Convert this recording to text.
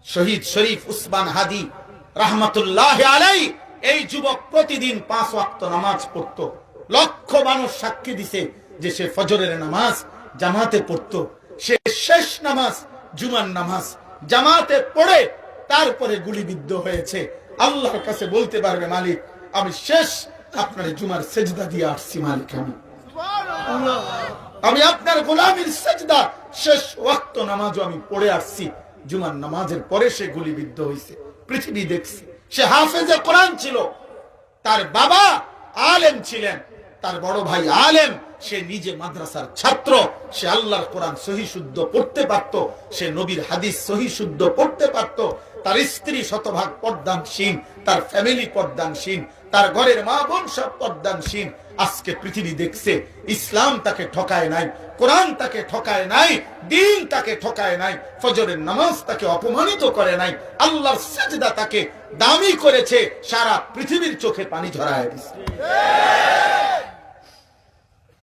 শহীদ শরীফ উসমান হাদি রাহমাতুল্লাহ আলাইহি এই যুবক প্রতিদিন 5 ওয়াক্ত নামাজ পড়তো। লক্ষ মানুষ সাক্ষী দিছে যে সে ফজরের নামাজ জামাতে পড়তো। সে শেষ নামাজ জুমার নামাজ জামাতে পড়ে তারপরে গুলিবিদ্ধ হয়েছে। আল্লাহর কাছে বলতে পারবে, মালিক আমি শেষ আপনার জুমার সেজদা দিয়ে আসছি, মালিক আমি আপনার গোলামীর সেজদা শেষ ওয়াক্ত নামাজও আমি পড়ে আসছি। জুমার নামাজের পরে সে গুলিবিদ্ধ হয়েছে। পৃথিবী দেখছে। সে হাফেজে কোরআন ছিল, তার বাবা আলেম ছিলেন, তার বড় ভাই আলেম, সে নিজে মাদ্রাসার ছাত্র। সে আল্লাহর কোরআন সহি শুদ্ধ পড়তে পারত, সে নবীর হাদিস সহি শুদ্ধ পড়তে পারত। তার স্ত্রী শতভাগ পর্দানশীল, তার ফ্যামিলি পর্দানশীল, তার ঘরের মা বোন সব পর্দানশীল। আজকে পৃথিবী দেখছে ইসলাম তাকে ঠকায় নাই, কোরআন তাকে ঠকায় নাই, দ্বীন তাকে ঠকায় নাই, ফজরের নামাজ তাকে অপমানিত করে নাই, আল্লাহর সিজদা তাকে দামি করেছে। সারা পৃথিবীর চোখে পানি ঝরায় দিচ্ছে।